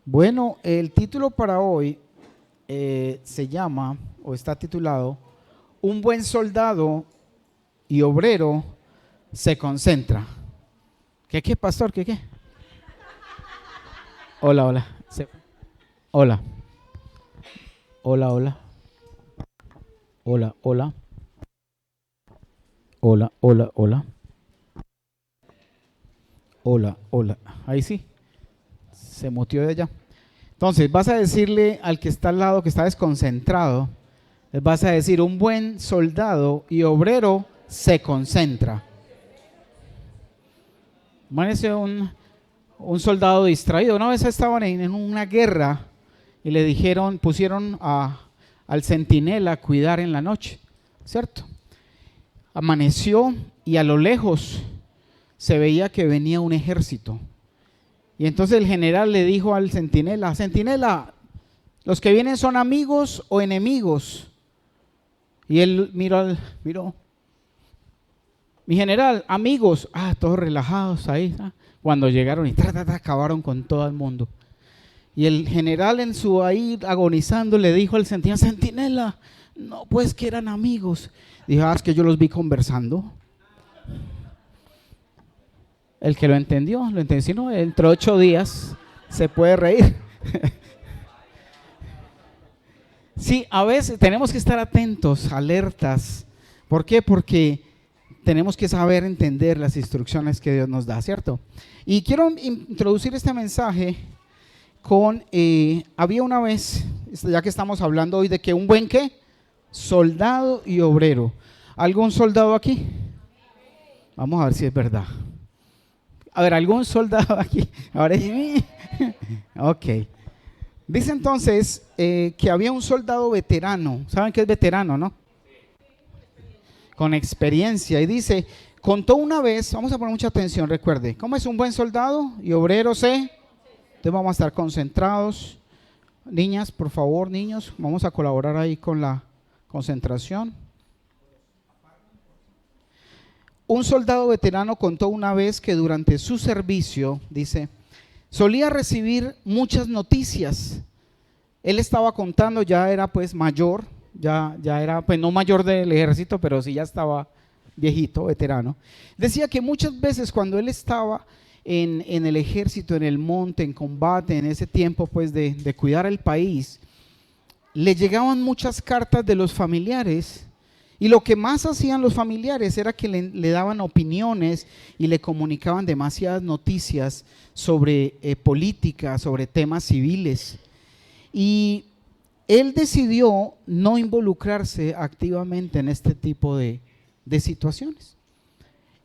Bueno, el título para hoy se llama, o está titulado, Un buen soldado y obrero se concentra. ¿Qué, pastor? ¿Qué? Hola, hola. Hola, hola, hola. Hola, hola. Hola, hola, hola. Hola, hola. Ahí sí, se mutió de allá. Entonces, vas a decirle al que está al lado, que está desconcentrado, les vas a decir, un buen soldado y obrero se concentra. Imagínese un soldado distraído. Una vez estaban en una guerra y le dijeron, pusieron al centinela a cuidar en la noche, ¿cierto? Amaneció y a lo lejos se veía que venía un ejército. Y entonces el general le dijo al centinela, centinela, ¿los que vienen son amigos o enemigos? Y él miró, mi general, amigos, todos relajados ahí. Cuando llegaron y acabaron con todo el mundo. Y el general en su ahí agonizando le dijo al centinela, centinela, no, pues que eran amigos. Dijo, es que yo los vi conversando. El que lo entendió, si no, dentro de 8 días se puede reír. Sí, a veces tenemos que estar atentos, alertas. ¿Por qué? Porque tenemos que saber entender las instrucciones que Dios nos da, ¿cierto? Y quiero introducir este mensaje con, había una vez, ya que estamos hablando hoy de que un buen ¿qué? Soldado y obrero. ¿Algún soldado aquí? Vamos a ver si es verdad. A ver, ¿algún soldado aquí? Ahora ok. Dice entonces que había un soldado veterano. ¿Saben qué es veterano, no? Con experiencia. Y dice, contó una vez, vamos a poner mucha atención, recuerde, ¿cómo es un buen soldado y obrero se? Entonces vamos a estar concentrados. Niñas, por favor, niños, vamos a colaborar ahí con la concentración. Un soldado veterano contó una vez que durante su servicio, dice, solía recibir muchas noticias. Él estaba contando, ya era pues mayor, ya era pues no mayor del ejército, pero sí ya estaba viejito, veterano. Decía que muchas veces cuando él estaba en el ejército, en el monte, en combate, en ese tiempo pues de cuidar el país, le llegaban muchas cartas de los familiares. Y lo que más hacían los familiares era que le daban opiniones y le comunicaban demasiadas noticias sobre política, sobre temas civiles. Y él decidió no involucrarse activamente en este tipo de situaciones.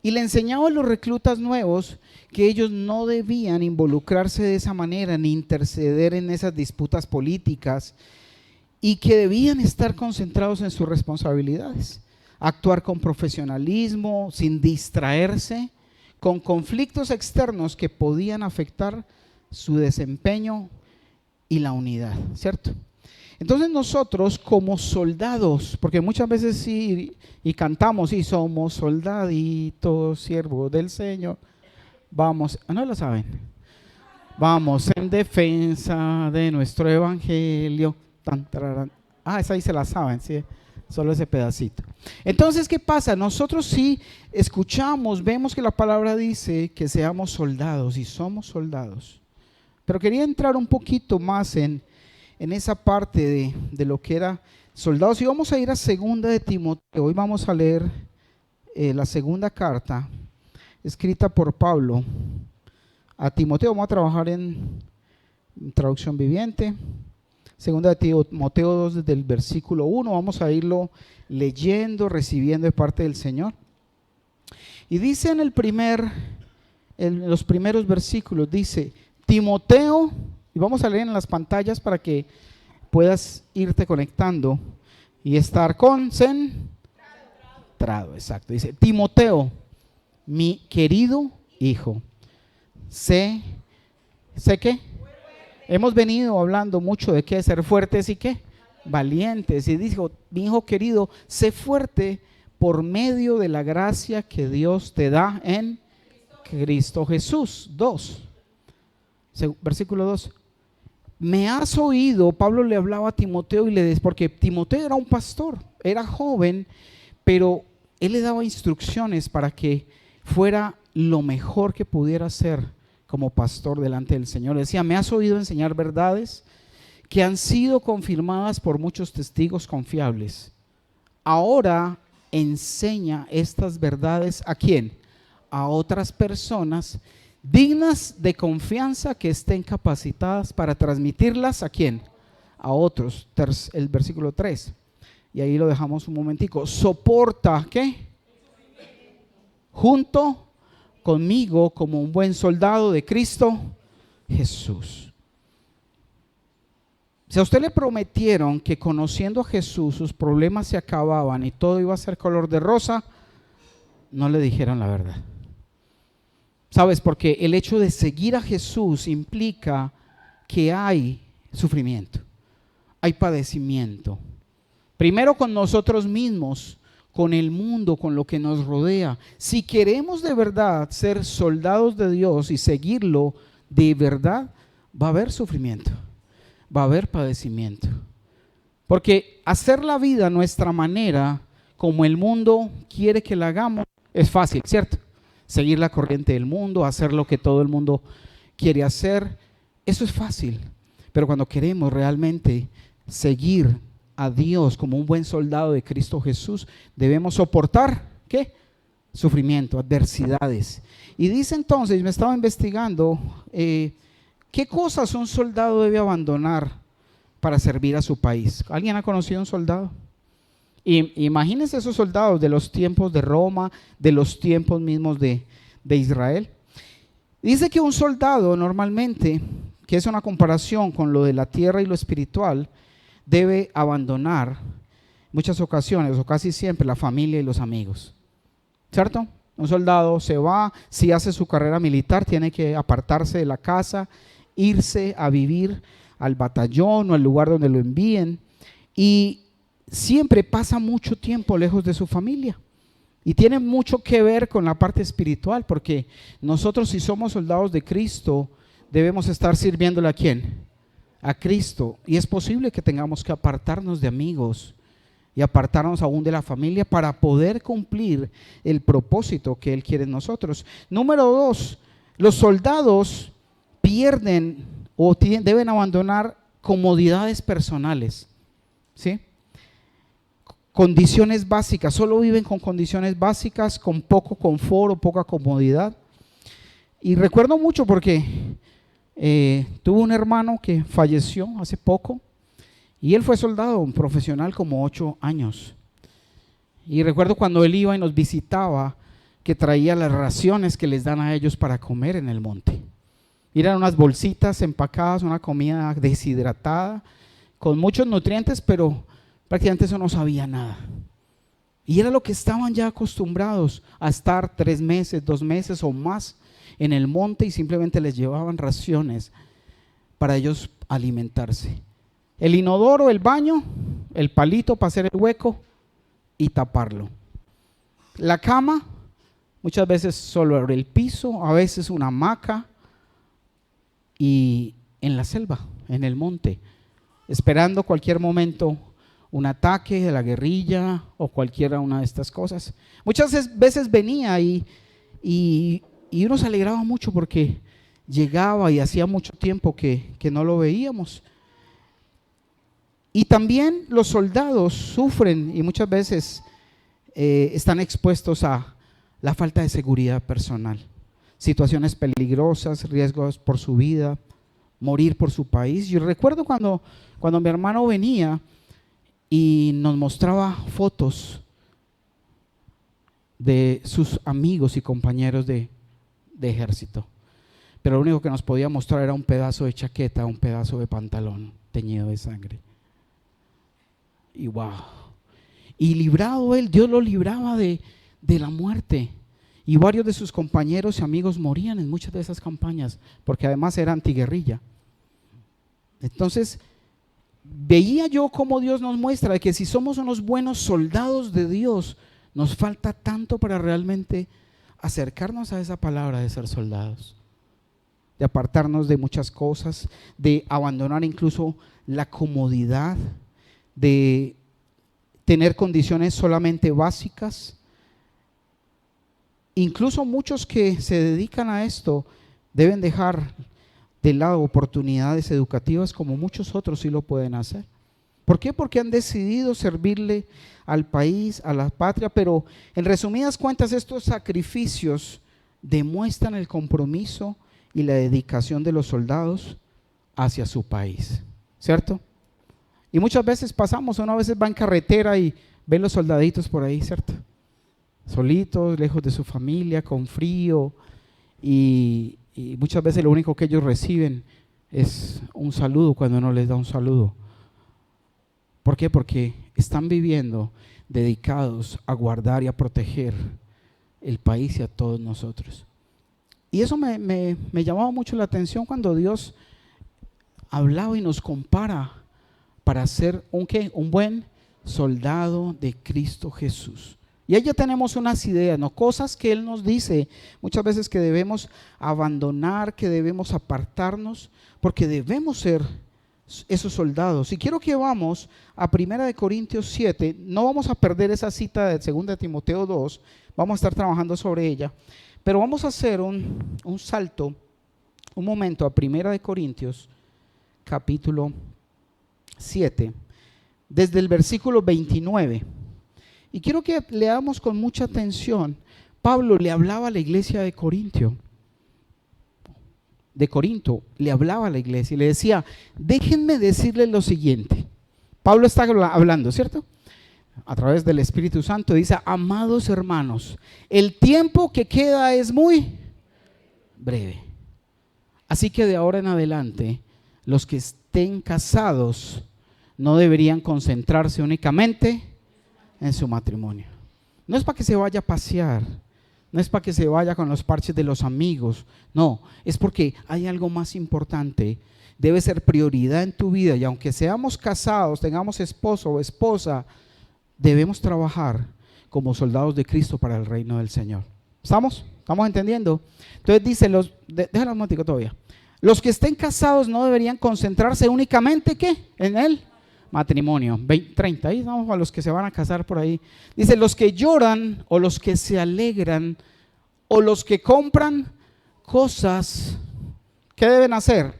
Y le enseñaba a los reclutas nuevos que ellos no debían involucrarse de esa manera ni interceder en esas disputas políticas, y que debían estar concentrados en sus responsabilidades, actuar con profesionalismo, sin distraerse, con conflictos externos que podían afectar su desempeño y la unidad, ¿cierto? Entonces nosotros como soldados, porque muchas veces sí, y cantamos, y somos soldaditos, siervos del Señor, vamos, ¿no lo saben? Vamos en defensa de nuestro evangelio. Esa ahí se la saben, ¿sí? Solo ese pedacito. Entonces, ¿qué pasa? Nosotros sí escuchamos, vemos que la palabra dice que seamos soldados y somos soldados. Pero quería entrar un poquito más en esa parte de lo que era soldados. Y vamos a ir a 2 de Timoteo. Hoy vamos a leer la segunda carta escrita por Pablo a Timoteo. Vamos a trabajar en traducción viviente. 2 de Timoteo 2, desde el versículo 1, vamos a irlo leyendo, recibiendo de parte del Señor. Y dice en los primeros versículos, dice, Timoteo, y vamos a leer en las pantallas para que puedas irte conectando y estar concentrado. Exacto, dice, Timoteo, mi querido hijo, sé qué. Hemos venido hablando mucho de qué, ser fuertes y qué, valientes. Y dijo, mi hijo querido, sé fuerte por medio de la gracia que Dios te da en Cristo Jesús. Versículo 2. me has oído, Pablo le hablaba a Timoteo y le decía, porque Timoteo era un pastor, era joven, pero él le daba instrucciones para que fuera lo mejor que pudiera ser como pastor delante del Señor. Le decía, me has oído enseñar verdades que han sido confirmadas por muchos testigos confiables. Ahora enseña estas verdades ¿a quién? A otras personas dignas de confianza que estén capacitadas para transmitirlas ¿a quién? A otros. El versículo 3. Y ahí lo dejamos un momentico. Soporta, ¿qué? Junto conmigo como un buen soldado de Cristo Jesús. Si a usted le prometieron que conociendo a Jesús sus problemas se acababan y todo iba a ser color de rosa, no le dijeron la verdad. ¿Sabes? Porque el hecho de seguir a Jesús implica que hay sufrimiento, hay padecimiento. Primero con nosotros mismos, con el mundo, con lo que nos rodea. Si queremos de verdad ser soldados de Dios y seguirlo de verdad, va a haber sufrimiento, va a haber padecimiento. Porque hacer la vida a nuestra manera, como el mundo quiere que la hagamos, es fácil, ¿cierto? Seguir la corriente del mundo, hacer lo que todo el mundo quiere hacer, eso es fácil. Pero cuando queremos realmente seguir a Dios como un buen soldado de Cristo Jesús, debemos soportar, ¿qué? Sufrimiento, adversidades. Y dice entonces, me estaba investigando, ¿qué cosas un soldado debe abandonar para servir a su país? ¿Alguien ha conocido a un soldado? Imagínense esos soldados de los tiempos de Roma, de los tiempos mismos de Israel. Dice que un soldado normalmente, que es una comparación con lo de la tierra y lo espiritual, debe abandonar muchas ocasiones o casi siempre la familia y los amigos, ¿cierto? Un soldado se va, si hace su carrera militar, tiene que apartarse de la casa, irse a vivir al batallón o al lugar donde lo envíen, y siempre pasa mucho tiempo lejos de su familia. Y tiene mucho que ver con la parte espiritual, porque nosotros, si somos soldados de Cristo, debemos estar sirviéndole ¿a quién? A Cristo. Y es posible que tengamos que apartarnos de amigos y apartarnos aún de la familia para poder cumplir el propósito que Él quiere en nosotros. Número 2, los soldados pierden o deben abandonar comodidades personales, ¿sí? Condiciones básicas, solo viven con condiciones básicas, con poco confort o poca comodidad. Y recuerdo mucho porque tuve un hermano que falleció hace poco y él fue soldado, un profesional como 8 años. Y recuerdo cuando él iba y nos visitaba que traía las raciones que les dan a ellos para comer en el monte. Eran unas bolsitas empacadas, una comida deshidratada, con muchos nutrientes, pero prácticamente eso no sabía nada. Y era lo que estaban ya acostumbrados a estar 3 meses, 2 meses o más en el monte, y simplemente les llevaban raciones para ellos alimentarse. El inodoro, el baño, el palito para hacer el hueco y taparlo. La cama, muchas veces solo el piso, a veces una hamaca, y en la selva, en el monte, esperando cualquier momento un ataque de la guerrilla o cualquiera una de estas cosas. Muchas veces venía y uno se alegraba mucho porque llegaba y hacía mucho tiempo que no lo veíamos. Y también los soldados sufren y muchas veces están expuestos a la falta de seguridad personal, situaciones peligrosas, riesgos por su vida, morir por su país. Yo recuerdo cuando mi hermano venía y nos mostraba fotos de sus amigos y compañeros de ejército, pero lo único que nos podía mostrar era un pedazo de chaqueta, un pedazo de pantalón teñido de sangre. Y wow, y librado él, Dios lo libraba de la muerte, y varios de sus compañeros y amigos morían en muchas de esas campañas, porque además era antiguerrilla. Entonces veía yo cómo Dios nos muestra que si somos unos buenos soldados de Dios, nos falta tanto para realmente acercarnos a esa palabra de ser soldados. de apartarnos de muchas cosas, de abandonar incluso la comodidad, de tener condiciones solamente básicas. Incluso muchos que se dedican a esto deben dejar de lado oportunidades educativas como muchos otros sí lo pueden hacer. ¿Por qué? Porque han decidido servirle al país, a la patria, pero en resumidas cuentas estos sacrificios demuestran el compromiso y la dedicación de los soldados hacia su país, ¿cierto? Y muchas veces pasamos, uno a veces va en carretera y ve los soldaditos por ahí, ¿cierto? Solitos, lejos de su familia, con frío, y muchas veces lo único que ellos reciben es un saludo cuando uno les da un saludo. ¿Por qué? Porque están viviendo dedicados a guardar y a proteger el país y a todos nosotros. Y eso me llamaba mucho la atención cuando Dios hablaba y nos compara para ser un buen soldado de Cristo Jesús. Y ahí ya tenemos unas ideas, ¿no? Cosas que Él nos dice muchas veces que debemos abandonar, que debemos apartarnos, porque debemos ser esos soldados. Y quiero que vamos a 1 Corintios 7, no vamos a perder esa cita de 2 Timoteo 2, vamos a estar trabajando sobre ella, pero vamos a hacer un salto, un momento a 1 Corintios capítulo 7, desde el versículo 29. Y quiero que leamos con mucha atención. Pablo le hablaba a la iglesia de Corinto, le hablaba a la iglesia y le decía, déjenme decirles lo siguiente. Pablo está hablando, ¿cierto? A través del Espíritu Santo dice, amados hermanos, el tiempo que queda es muy breve. Así que de ahora en adelante, los que estén casados no deberían concentrarse únicamente en su matrimonio. No es para que se vaya a pasear, no es para que se vaya con los parches de los amigos, no, es porque hay algo más importante, debe ser prioridad en tu vida, y aunque seamos casados, tengamos esposo o esposa, debemos trabajar como soldados de Cristo para el reino del Señor. ¿Estamos? ¿Estamos entendiendo? Entonces dice, déjalo un momentico todavía, los que estén casados no deberían concentrarse únicamente, ¿qué? En él. Matrimonio, 30, ahí vamos a los que se van a casar por ahí. Dice, los que lloran o los que se alegran o los que compran cosas, ¿qué deben hacer?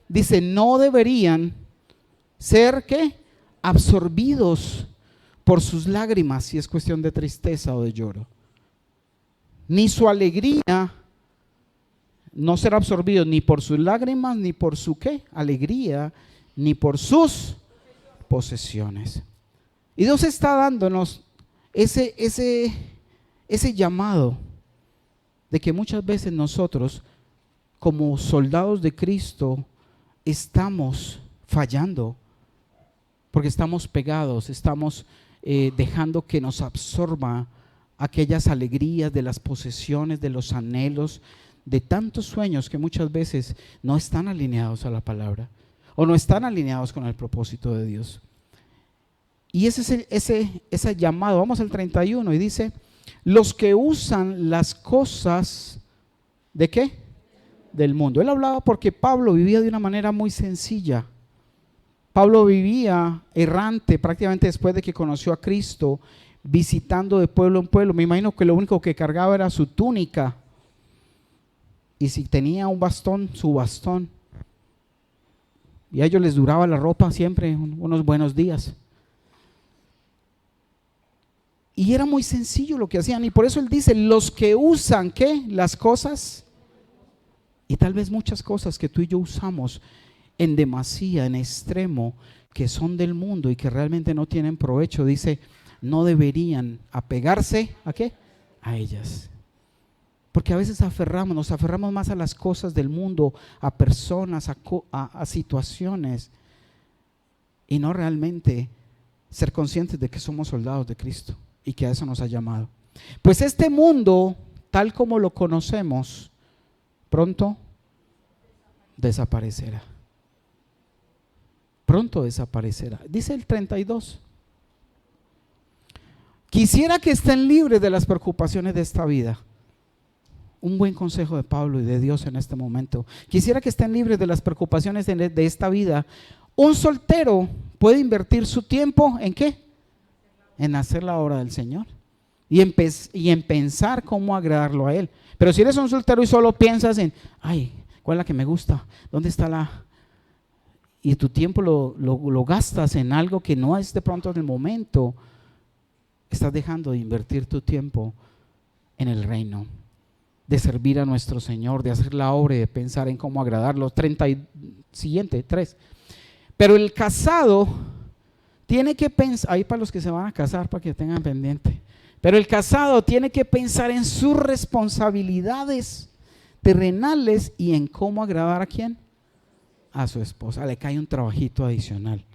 Dice, no deberían ser, ¿qué? Absorbidos por sus lágrimas, si es cuestión de tristeza o de lloro. Ni su alegría, no ser absorbidos ni por sus lágrimas, ni por su, ¿qué? Alegría, ni por sus posesiones. Y Dios está dándonos ese llamado de que muchas veces nosotros como soldados de Cristo estamos fallando porque estamos pegados, estamos dejando que nos absorba aquellas alegrías de las posesiones, de los anhelos, de tantos sueños que muchas veces no están alineados a la palabra o no están alineados con el propósito de Dios. Y ese llamado, vamos al 31 y dice, los que usan las cosas, ¿de qué? Del mundo. Él hablaba porque Pablo vivía de una manera muy sencilla. Pablo vivía errante prácticamente después de que conoció a Cristo, visitando de pueblo en pueblo. Me imagino que lo único que cargaba era su túnica y si tenía un bastón, su bastón. Y a ellos les duraba la ropa siempre unos buenos días. Y era muy sencillo lo que hacían. Y por eso él dice, los que usan, ¿qué? Las cosas. Y tal vez muchas cosas que tú y yo usamos en demasía, en extremo, que son del mundo y que realmente no tienen provecho. Dice, no deberían apegarse, ¿a qué? A ellas. Porque a veces nos aferramos más a las cosas del mundo, a personas, a situaciones, y no realmente ser conscientes de que somos soldados de Cristo y que a eso nos ha llamado. Pues este mundo, tal como lo conocemos, pronto desaparecerá. Pronto desaparecerá. Dice el 32. Quisiera que estén libres de las preocupaciones de esta vida. un buen consejo de Pablo y de Dios en este momento. Quisiera que estén libres de las preocupaciones de esta vida. Un soltero puede invertir su tiempo ¿en qué? En hacer la obra del Señor y en pensar cómo agradarlo a Él. Pero si eres un soltero y solo piensas en, ay, ¿cuál es la que me gusta? ¿Dónde está la...? Y tu tiempo lo gastas en algo que no es de pronto en el momento, estás dejando de invertir tu tiempo en el reino, de servir a nuestro Señor, de hacer la obra y de pensar en cómo agradarlo. Siguiente, 3. Pero el casado tiene que pensar, ahí para los que se van a casar, para que tengan pendiente, pero el casado tiene que pensar en sus responsabilidades terrenales y en cómo agradar a quién, a su esposa. Le cae un trabajito adicional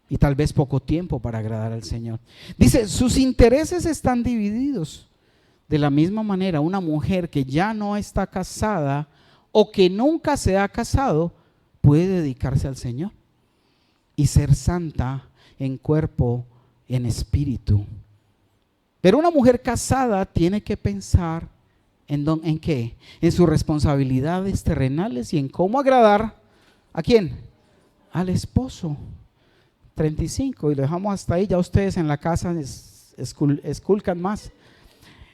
y tal vez poco tiempo para agradar al Señor. Dice, sus intereses están divididos. De la misma manera, una mujer que ya no está casada o que nunca se ha casado puede dedicarse al Señor y ser santa en cuerpo, en espíritu. Pero una mujer casada tiene que pensar ¿en qué? En sus responsabilidades terrenales y en cómo agradar ¿a quién? Al esposo. 35, y lo dejamos hasta ahí. Ya ustedes en la casa esculcan más.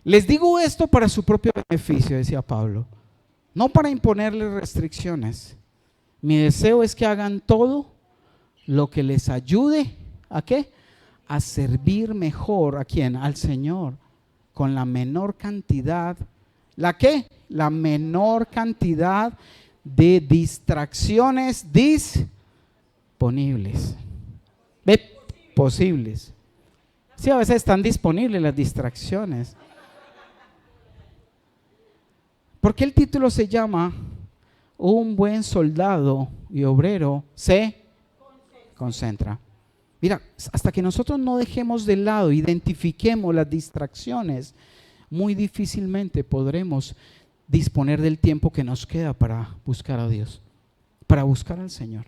Les digo esto para su propio beneficio, decía Pablo, no para imponerles restricciones. Mi deseo es que hagan todo lo que les ayude ¿a qué? A servir mejor ¿a quién? Al Señor, con la menor cantidad, ¿la qué? La menor cantidad de distracciones disponibles. Posibles. Sí, a veces están disponibles las distracciones. ¿Por qué el título se llama Un buen soldado y obrero se concentra? Mira, hasta que nosotros no dejemos de lado, identifiquemos las distracciones, muy difícilmente podremos disponer del tiempo que nos queda para buscar a Dios, para buscar al Señor.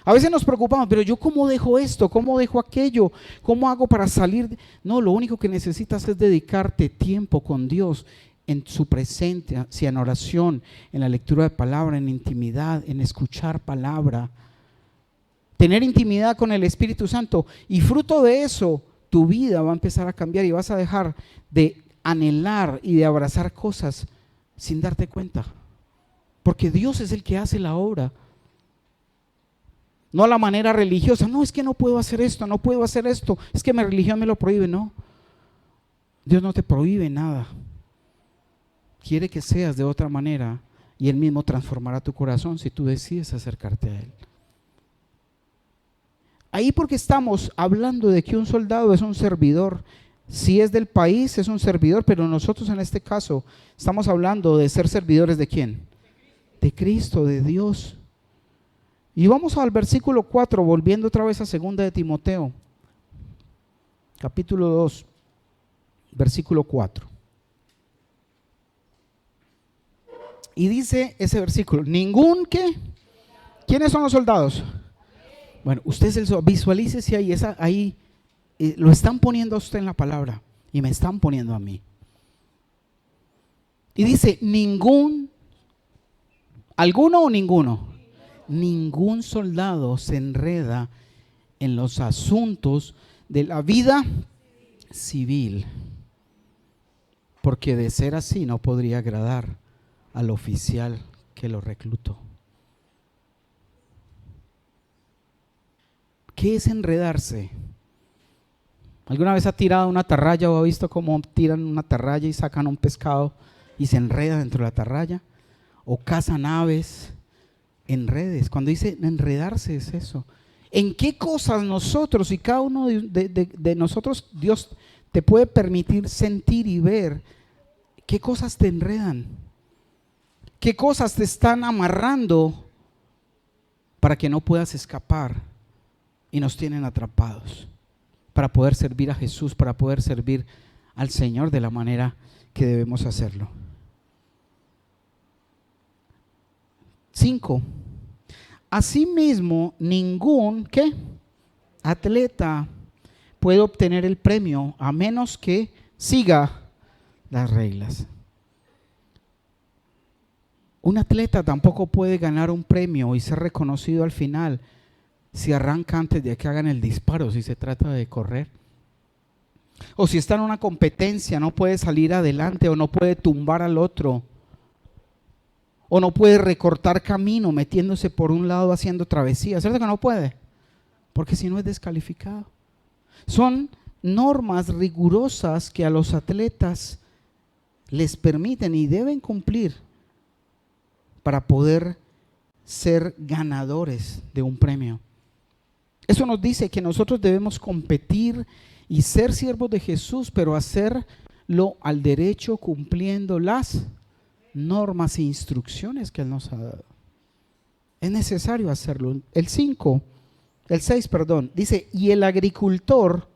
A veces nos preocupamos, pero yo ¿cómo dejo esto? ¿Cómo dejo aquello? ¿Cómo hago para salir? No, lo único que necesitas es dedicarte tiempo con Dios, en su presencia, en oración, en la lectura de palabra, en intimidad, en escuchar palabra. Tener intimidad con el Espíritu Santo, y fruto de eso tu vida va a empezar a cambiar y vas a dejar de anhelar y de abrazar cosas sin darte cuenta, porque Dios es el que hace la obra, no a la manera religiosa. No, es que no puedo hacer esto, no puedo hacer esto, es que mi religión me lo prohíbe. No, Dios no te prohíbe nada, quiere que seas de otra manera y Él mismo transformará tu corazón si tú decides acercarte a Él. Ahí porque estamos hablando de que un soldado es un servidor. Si es del país es un servidor, pero nosotros en este caso estamos hablando de ser servidores ¿de quién? De Cristo, de Dios. Y vamos al versículo 4, volviendo otra vez a 2 de Timoteo, capítulo 2, versículo 4. Y dice ese versículo, ningún ¿qué? ¿Quiénes son los soldados? Bueno, ustedes visualícese ahí, lo están poniendo a usted en la palabra y me están poniendo a mí. Y dice, ¿alguno o ninguno? Ningún soldado se enreda en los asuntos de la vida civil, porque de ser así no podría agradar al oficial que lo reclutó. ¿Qué es enredarse? ¿Alguna vez ha tirado una atarraya o ha visto cómo tiran una atarraya y sacan un pescado y se enreda dentro de la atarraya? O cazan aves en redes. Cuando dice enredarse es eso. ¿En qué cosas nosotros y cada uno de nosotros Dios te puede permitir sentir y ver? ¿Qué cosas te enredan? ¿Qué cosas te están amarrando para que no puedas escapar y nos tienen atrapados? Para poder servir a Jesús, para poder servir al Señor de la manera que debemos hacerlo. 5. Asimismo, ningún ¿qué? Atleta puede obtener el premio a menos que siga las reglas. Un atleta tampoco puede ganar un premio y ser reconocido al final si arranca antes de que hagan el disparo, si se trata de correr. O si está en una competencia, no puede salir adelante o no puede tumbar al otro. O no puede recortar camino metiéndose por un lado haciendo travesía. ¿Cierto que no puede? Porque si no es descalificado. Son normas rigurosas que a los atletas les permiten y deben cumplir para poder ser ganadores de un premio. Eso nos dice que nosotros debemos competir y ser siervos de Jesús, pero hacerlo al derecho, cumpliendo las normas e instrucciones que Él nos ha dado. Es necesario hacerlo. El 6, dice, y el agricultor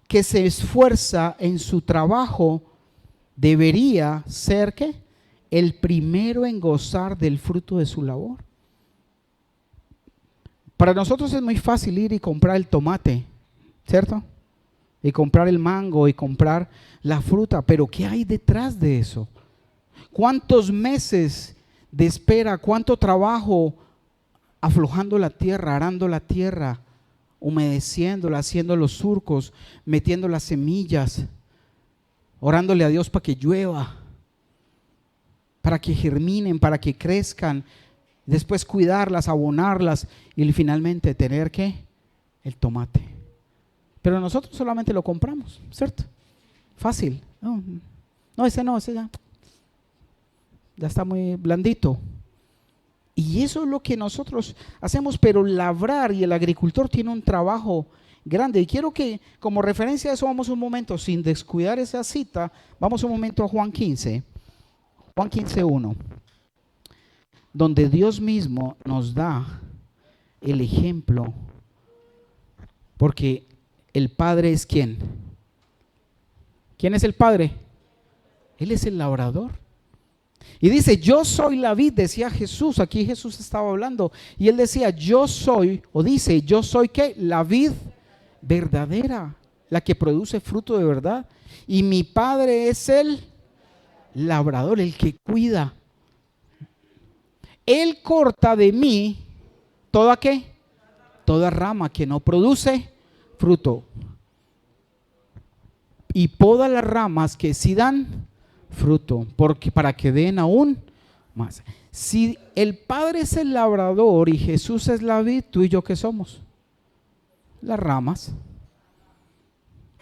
que se esfuerza en su trabajo debería ser, ¿qué? El primero en gozar del fruto de su labor. Para nosotros es muy fácil ir y comprar el tomate, ¿cierto? Y comprar el mango y comprar la fruta, pero ¿qué hay detrás de eso? ¿Cuántos meses de espera, cuánto trabajo aflojando la tierra, arando la tierra, humedeciéndola, haciendo los surcos, metiendo las semillas, orándole a Dios para que llueva, para que germinen, para que crezcan, después cuidarlas, abonarlas y finalmente tener ¿qué? El tomate. Pero nosotros solamente lo compramos, ¿cierto? Fácil. No, ese ya está muy blandito. Y eso es lo que nosotros hacemos, pero labrar y el agricultor tiene un trabajo grande. Y quiero que como referencia a eso vamos un momento, sin descuidar esa cita, vamos un momento a Juan 15, Juan 15:1, donde Dios mismo nos da el ejemplo, porque el Padre es ¿quién? ¿Quién es el Padre? Él es el labrador. Y dice, yo soy la vid, decía Jesús, aquí Jesús estaba hablando, y él decía, yo soy, o dice, yo soy ¿qué? La vid verdadera, la que produce fruto de verdad, y mi Padre es el labrador, el que cuida. Él corta de mí toda ¿qué? Toda rama que no produce fruto, y poda las ramas que sí dan fruto, porque para que den aún más. Si el Padre es el labrador y Jesús es la vid, ¿tú y yo qué somos? Las ramas.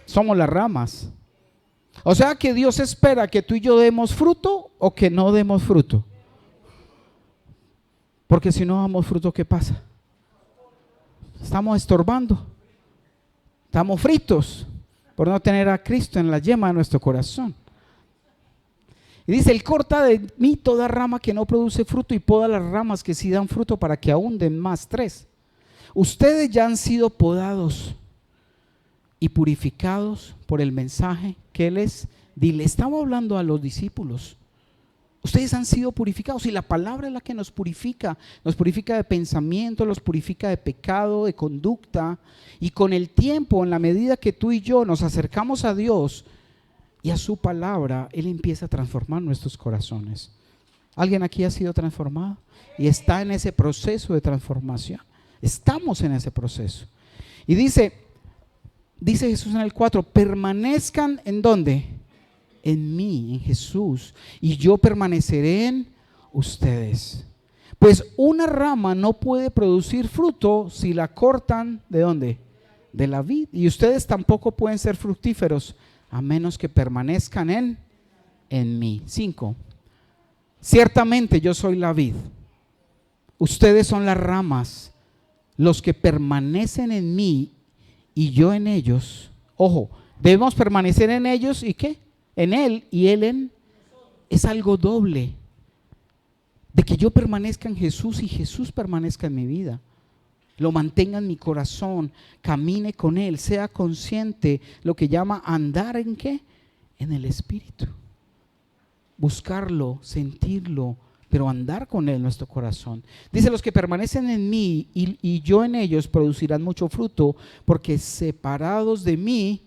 Somos las ramas. O sea que Dios espera que tú y yo demos fruto o que no demos fruto. Porque si no damos fruto, ¿qué pasa? Estamos estorbando. Estamos fritos por no tener a Cristo en la yema de nuestro corazón. Y dice, Él corta de mí toda rama que no produce fruto y poda las ramas que sí dan fruto para que aún den más. 3. Ustedes ya han sido podados y purificados por el mensaje que les di. Le estaba hablando a los discípulos. Ustedes han sido purificados y la palabra es la que nos purifica de pensamiento, nos purifica de pecado, de conducta, y con el tiempo, en la medida que tú y yo nos acercamos a Dios y a su palabra, Él empieza a transformar nuestros corazones. ¿Alguien aquí ha sido transformado? Y está en ese proceso de transformación. Estamos en ese proceso. Y dice Jesús en el 4, permanezcan ¿en dónde? En mí, en Jesús, y yo permaneceré en ustedes. Pues una rama no puede producir fruto si la cortan, ¿de dónde? De la vid. Y ustedes tampoco pueden ser fructíferos a menos que permanezcan en mí. 5. Ciertamente yo soy la vid, ustedes son las ramas. Los que permanecen en mí y yo en ellos, ojo, debemos permanecer en ellos y ¿qué? En Él y Él en, es algo doble, de que yo permanezca en Jesús y Jesús permanezca en mi vida, lo mantenga en mi corazón, camine con Él, sea consciente, lo que llama andar en ¿qué? En el Espíritu, buscarlo, sentirlo, pero andar con Él en nuestro corazón. Dice, los que permanecen en mí y yo en ellos producirán mucho fruto, porque separados de mí,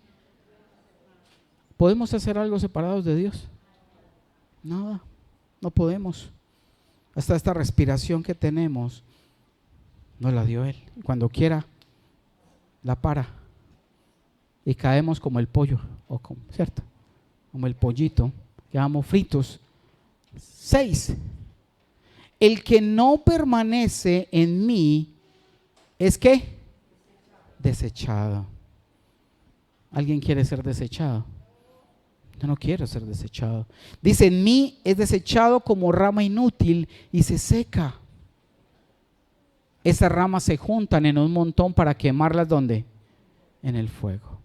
¿podemos hacer algo separados de Dios? Nada, no podemos. Hasta esta respiración que tenemos nos la dio Él. Cuando quiera, la para. Y caemos como el pollo, ¿cierto? Como el pollito, quedamos fritos. 6. El que no permanece en mí es ¿qué? Desechado. ¿Alguien quiere ser desechado? Yo no quiero ser desechado. Dice, en mí es desechado como rama inútil y se seca. Esas ramas se juntan en un montón para quemarlas ¿dónde? En el fuego.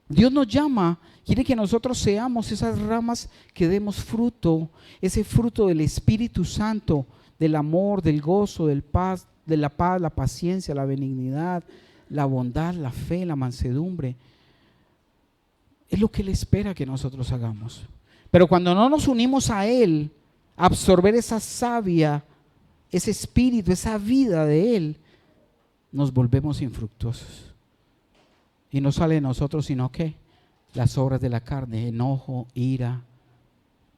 Dios nos llama, quiere que nosotros seamos esas ramas que demos fruto, ese fruto del Espíritu Santo, del amor, del gozo, de la paz, la paciencia, la benignidad, la bondad, la fe, la mansedumbre. Es lo que Él espera que nosotros hagamos. Pero cuando no nos unimos a Él, a absorber esa savia, ese espíritu, esa vida de Él, nos volvemos infructuosos. Y no sale de nosotros sino que las obras de la carne, enojo, ira,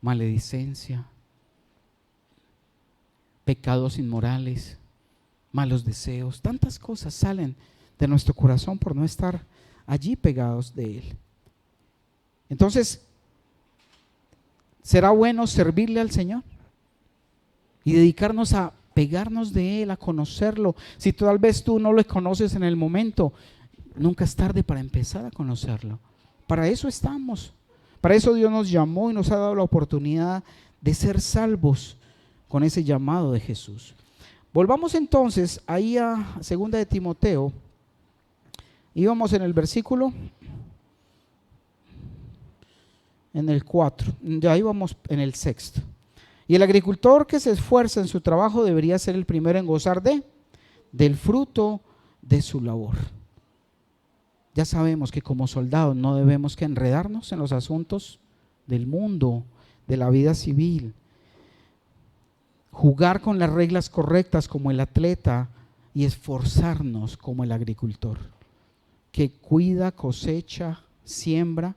maledicencia, pecados inmorales, malos deseos, tantas cosas salen de nuestro corazón por no estar allí pegados de Él. Entonces, ¿será bueno servirle al Señor? Y dedicarnos a pegarnos de Él, a conocerlo. Si tal vez tú no lo conoces en el momento, nunca es tarde para empezar a conocerlo. Para eso estamos. Para eso Dios nos llamó y nos ha dado la oportunidad de ser salvos con ese llamado de Jesús. Volvamos entonces ahí a 2 de Timoteo. Íbamos en el versículo, en el 4, ya íbamos en el 6. Y el agricultor que se esfuerza en su trabajo debería ser el primero en gozar del fruto de su labor. Ya sabemos que como soldados no debemos que enredarnos en los asuntos del mundo, de la vida civil. Jugar con las reglas correctas como el atleta y esforzarnos como el agricultor, que cuida, cosecha, siembra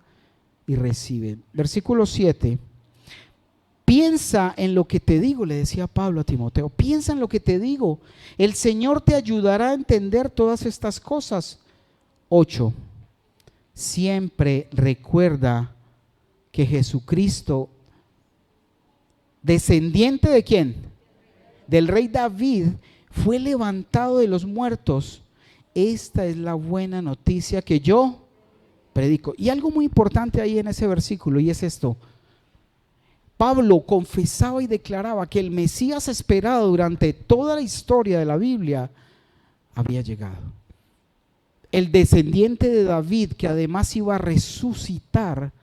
y recibe. Versículo 7. Piensa en lo que te digo, le decía Pablo a Timoteo, piensa en lo que te digo. El Señor te ayudará a entender todas estas cosas. 8. Siempre recuerda que Jesucristo, descendiente ¿de quién? Del rey David, fue levantado de los muertos. Esta es la buena noticia que yo predico. Y algo muy importante ahí en ese versículo, y es esto. Pablo confesaba y declaraba que el Mesías esperado durante toda la historia de la Biblia había llegado. El descendiente de David, que además iba a resucitar,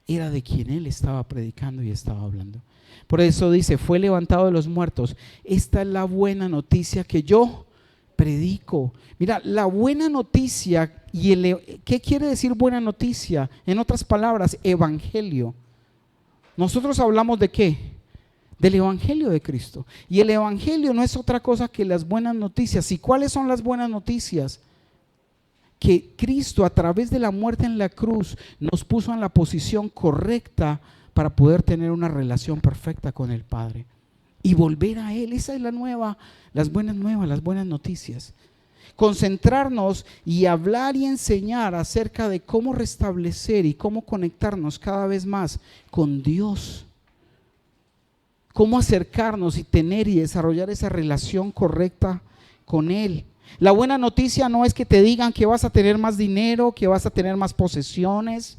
era de quien él estaba predicando y estaba hablando. Por eso dice, fue levantado de los muertos. Esta es la buena noticia que yo predico. Mira, la buena noticia, ¿qué quiere decir buena noticia? En otras palabras, evangelio. Nosotros hablamos ¿de qué? Del evangelio de Cristo. Y el evangelio no es otra cosa que las buenas noticias. ¿Y cuáles son las buenas noticias? Que Cristo, a través de la muerte en la cruz, nos puso en la posición correcta para poder tener una relación perfecta con el Padre y volver a Él. Esa es las buenas nuevas, las buenas noticias. Concentrarnos y hablar y enseñar acerca de cómo restablecer y cómo conectarnos cada vez más con Dios. Cómo acercarnos y tener y desarrollar esa relación correcta con Él. La buena noticia no es que te digan que vas a tener más dinero, que vas a tener más posesiones,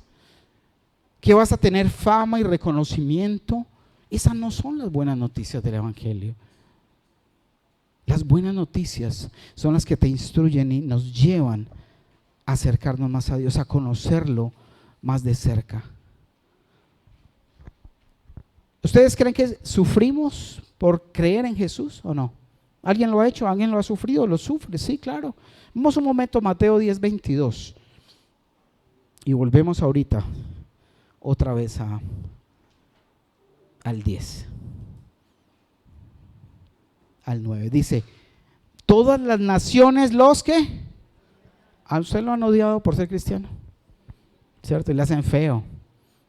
que vas a tener fama y reconocimiento. Esas no son las buenas noticias del evangelio. Las buenas noticias son las que te instruyen y nos llevan a acercarnos más a Dios, a conocerlo más de cerca. ¿Ustedes creen que sufrimos por creer en Jesús o no? ¿Alguien lo ha hecho? ¿Alguien lo ha sufrido? ¿Lo sufre? Sí, claro. Vamos un momento a Mateo 10:22 y volvemos ahorita otra vez al 10. Al 9. Dice, todas las naciones los que a usted lo han odiado por ser cristiano, ¿cierto? Y le hacen feo,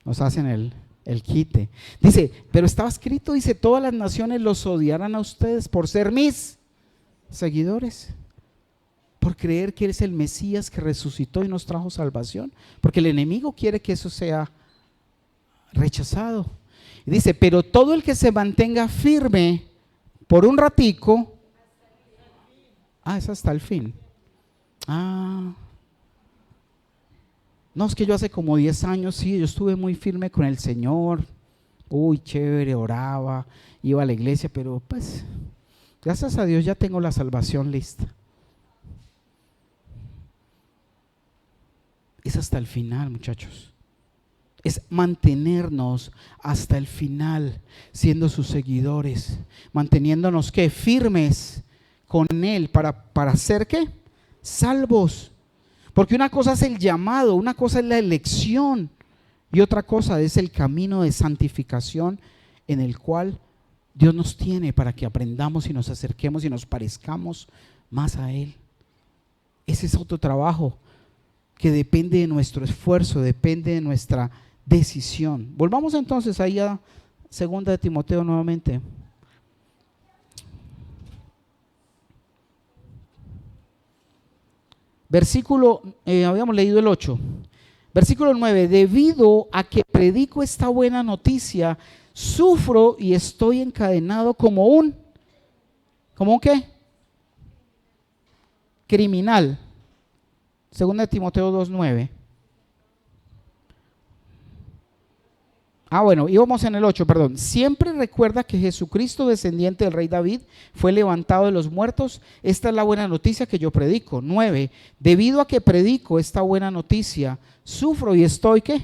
nos hacen el el quite. Dice, pero estaba escrito, dice, todas las naciones los odiarán a ustedes por ser mis seguidores, por creer que Él es el Mesías que resucitó y nos trajo salvación, porque el enemigo quiere que eso sea rechazado. Y dice, pero todo el que se mantenga firme por un ratico, es hasta el fin. No, es que yo hace como 10 años, sí, yo estuve muy firme con el Señor, chévere, oraba, iba a la iglesia, pero pues, gracias a Dios ya tengo la salvación lista. Es hasta el final, muchachos. Es mantenernos hasta el final, siendo sus seguidores, manteniéndonos ¿qué? Firmes con Él para ser ¿qué? Salvos. Porque una cosa es el llamado, una cosa es la elección y otra cosa es el camino de santificación en el cual Dios nos tiene para que aprendamos y nos acerquemos y nos parezcamos más a Él. Ese es otro trabajo que depende de nuestro esfuerzo, depende de nuestra decisión. Volvamos entonces ahí a 2 de Timoteo nuevamente. Versículo, habíamos leído el 8. Versículo 9, debido a que predico esta buena noticia, sufro y estoy encadenado ¿como qué? Criminal. 2 de Timoteo 2:9. Íbamos en el 8, perdón. Siempre recuerda que Jesucristo, descendiente del rey David, fue levantado de los muertos. Esta es la buena noticia que yo predico. 9. Debido a que predico esta buena noticia, sufro y estoy ¿qué?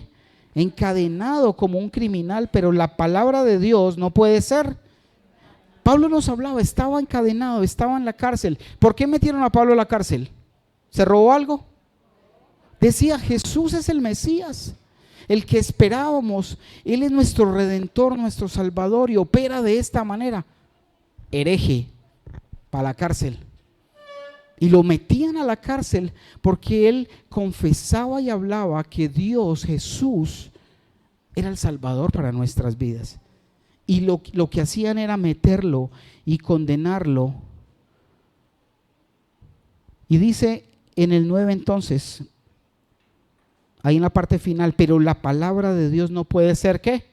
Encadenado como un criminal, pero la palabra de Dios no puede ser. Pablo nos hablaba, estaba encadenado, estaba en la cárcel. ¿Por qué metieron a Pablo a la cárcel? ¿Se robó algo? Decía, Jesús es el Mesías, el que esperábamos. Él es nuestro Redentor, nuestro Salvador, y opera de esta manera. Hereje, para la cárcel. Y lo metían a la cárcel porque él confesaba y hablaba que Dios, Jesús, era el Salvador para nuestras vidas. Y lo que hacían era meterlo y condenarlo. Y dice en el 9 entonces, ahí en la parte final, pero la palabra de Dios no puede ser ¿qué?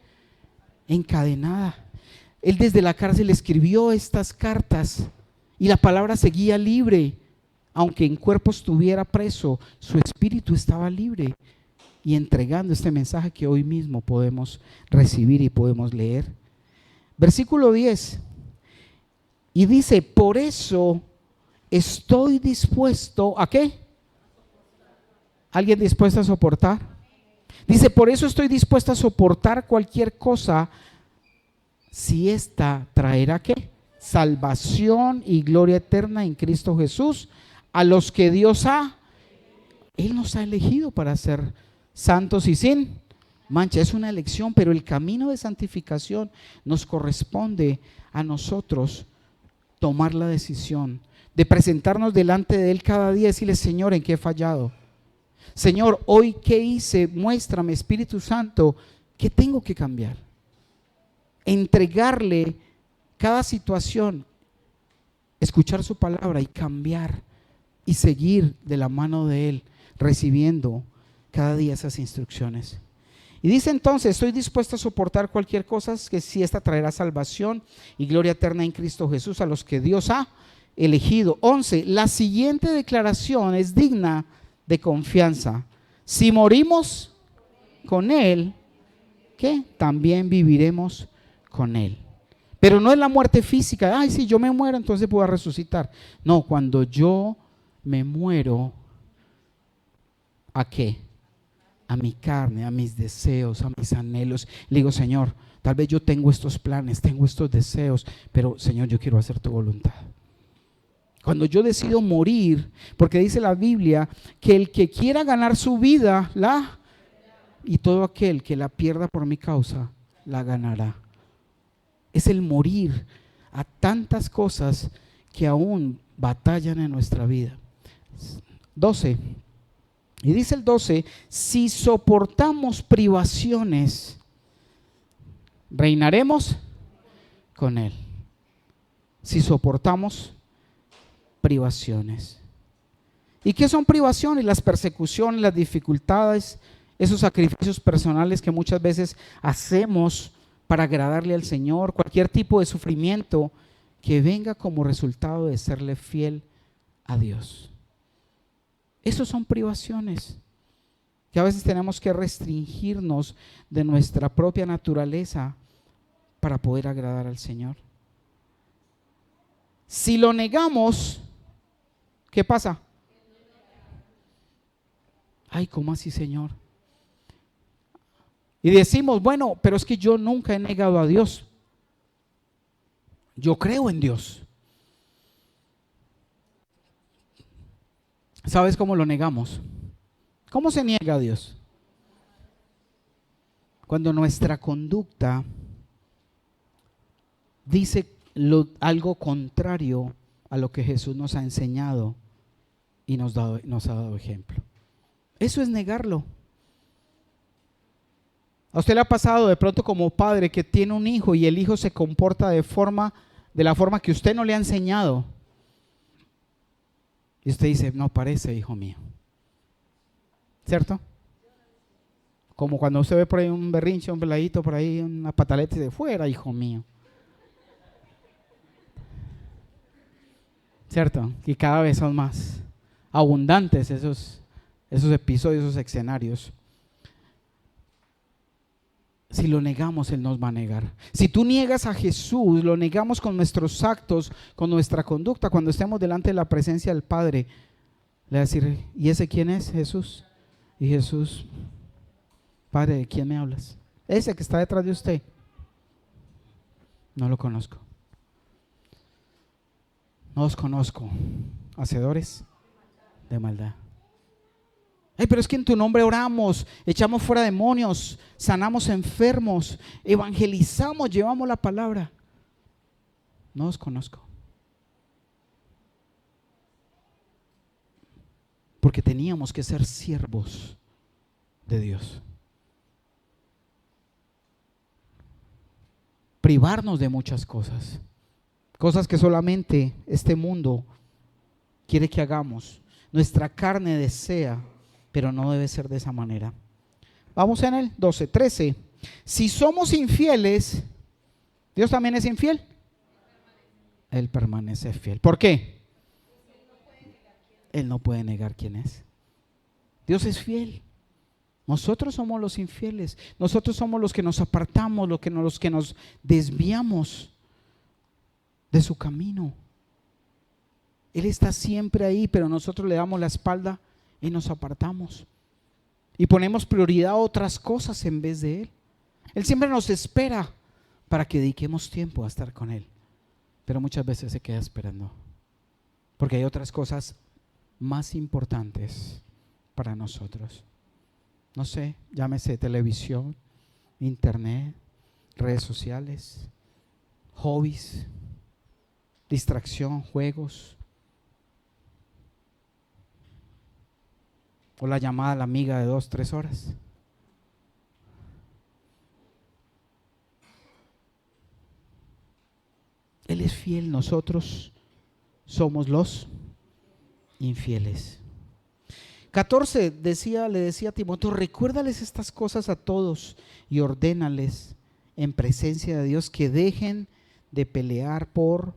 Encadenada. Él desde la cárcel escribió estas cartas y la palabra seguía libre. Aunque en cuerpo estuviera preso, su espíritu estaba libre y entregando este mensaje que hoy mismo podemos recibir y podemos leer. Versículo 10. Y dice, por eso estoy dispuesto ¿a qué? ¿Alguien dispuesto a soportar? Dice, por eso estoy dispuesto a soportar cualquier cosa si esta traerá ¿qué? Salvación y gloria eterna en Cristo Jesús, a los que Dios Él nos ha elegido para ser santos y sin mancha. Es una elección, pero el camino de santificación nos corresponde a nosotros tomar la decisión de presentarnos delante de Él cada día y decirle, Señor, ¿en qué he fallado? Señor, hoy ¿qué hice? Muéstrame, Espíritu Santo, ¿qué tengo que cambiar? Entregarle cada situación, escuchar su palabra y cambiar y seguir de la mano de Él, recibiendo cada día esas instrucciones. Y dice entonces, estoy dispuesto a soportar cualquier cosa que si esta traerá salvación y gloria eterna en Cristo Jesús a los que Dios ha elegido. 11. La siguiente declaración es digna de confianza. Si morimos con Él, ¿qué? También viviremos con Él. Pero no es la muerte física. Si yo me muero, entonces puedo resucitar. No, cuando yo me muero, ¿a qué? A mi carne, a mis deseos, a mis anhelos. Le digo, Señor, tal vez yo tengo estos planes, tengo estos deseos, pero Señor, yo quiero hacer tu voluntad. Cuando yo decido morir, porque dice la Biblia que el que quiera ganar su vida, y todo aquel que la pierda por mi causa, la ganará. Es el morir a tantas cosas que aún batallan en nuestra vida. 12. Y dice el 12, si soportamos privaciones, reinaremos con Él. Si soportamos privaciones. ¿Y qué son privaciones? Las persecuciones, las dificultades, esos sacrificios personales que muchas veces hacemos para agradarle al Señor, cualquier tipo de sufrimiento que venga como resultado de serle fiel a Dios. Esos son privaciones que a veces tenemos que restringirnos de nuestra propia naturaleza para poder agradar al Señor. Si lo negamos, ¿qué pasa? Ay, ¿cómo así, Señor? Y decimos, bueno, pero es que yo nunca he negado a Dios. Yo creo en Dios. ¿Sabes cómo lo negamos? ¿Cómo se niega a Dios? Cuando nuestra conducta dice algo contrario a lo que Jesús nos ha enseñado y nos ha dado ejemplo. Eso es negarlo. ¿A usted le ha pasado de pronto como padre que tiene un hijo y el hijo se comporta de la forma que usted no le ha enseñado? Y usted dice, no parece hijo mío. ¿Cierto? Como cuando usted ve por ahí un berrinche, un peladito por ahí, una pataleta de fuera, hijo mío. ¿Cierto? Y cada vez son más abundantes esos episodios, esos escenarios. Si lo negamos, Él nos va a negar. Si tú niegas a Jesús, lo negamos con nuestros actos, con nuestra conducta. Cuando estemos delante de la presencia del Padre, le va a decir, ¿y ese quién es? Jesús. Y Jesús, Padre, ¿de quién me hablas? Ese que está detrás de usted. No lo conozco. No os conozco, hacedores de maldad. Ay, pero es que en tu nombre oramos, echamos fuera demonios, sanamos enfermos, evangelizamos, llevamos la palabra. No os conozco. Porque teníamos que ser siervos de Dios. Privarnos de muchas cosas. Cosas que solamente este mundo quiere que hagamos. Nuestra carne desea, pero no debe ser de esa manera. Vamos en el 12, 13. Si somos infieles, ¿Dios también es infiel? Él permanece fiel. ¿Por qué? Él no puede negar quién es. Dios es fiel. Nosotros somos los infieles. Nosotros somos los que nos apartamos, los que nos desviamos de su camino. Él está siempre ahí, pero nosotros le damos la espalda y nos apartamos y ponemos prioridad a otras cosas en vez de Él. Él siempre nos espera para que dediquemos tiempo a estar con Él, pero muchas veces se queda esperando porque hay otras cosas más importantes para nosotros. No sé, llámese televisión, internet, redes sociales, hobbies, distracción, juegos, o la llamada a la amiga de 2-3 horas. Él es fiel, nosotros somos los infieles. 14 le decía a Timoteo, recuérdales estas cosas a todos y ordénales en presencia de Dios que dejen de pelear por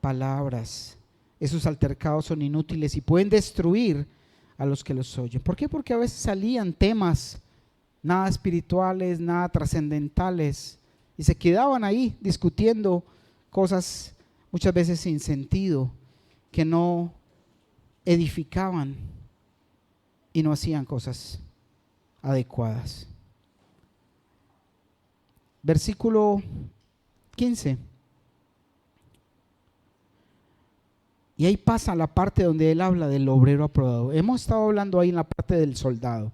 palabras. Esos altercados son inútiles y pueden destruir a los que los oyen. ¿Por qué? Porque a veces salían temas nada espirituales, nada trascendentales y se quedaban ahí discutiendo cosas muchas veces sin sentido, que no edificaban y no hacían cosas adecuadas. Versículo 15. Y ahí pasa la parte donde él habla del obrero aprobado. Hemos estado hablando ahí en la parte del soldado.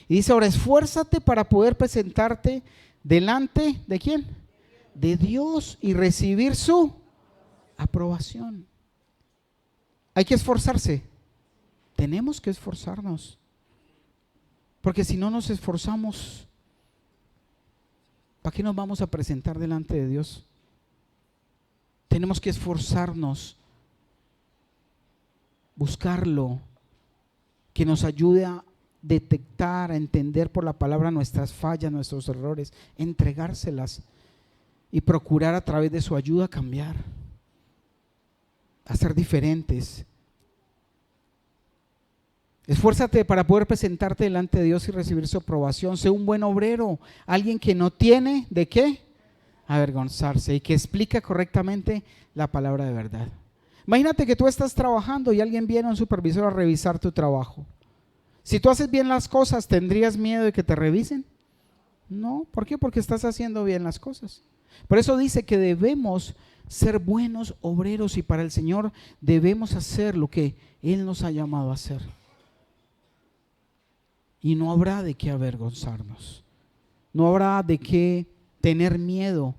Y dice, ahora esfuérzate para poder presentarte delante ¿de quién? De Dios y recibir su aprobación. Hay que esforzarse. Tenemos que esforzarnos. Porque si no nos esforzamos, ¿Para qué nos vamos a presentar delante de Dios? Tenemos que esforzarnos, buscarlo, que nos ayude a detectar, a entender por la palabra nuestras fallas, nuestros errores, entregárselas y procurar a través de su ayuda cambiar, a ser diferentes. Esfuérzate para poder presentarte delante de Dios y recibir su aprobación. Sé un buen obrero, alguien que no tiene de qué avergonzarse y que explica correctamente la palabra de verdad. Imagínate que tú estás trabajando y alguien viene, un supervisor, a revisar tu trabajo. Si tú haces bien las cosas, ¿tendrías miedo de que te revisen? No, ¿por qué? Porque estás haciendo bien las cosas. Por eso dice que debemos ser buenos obreros y para el Señor debemos hacer lo que Él nos ha llamado a hacer. Y no habrá de qué avergonzarnos, no habrá de qué tener miedo.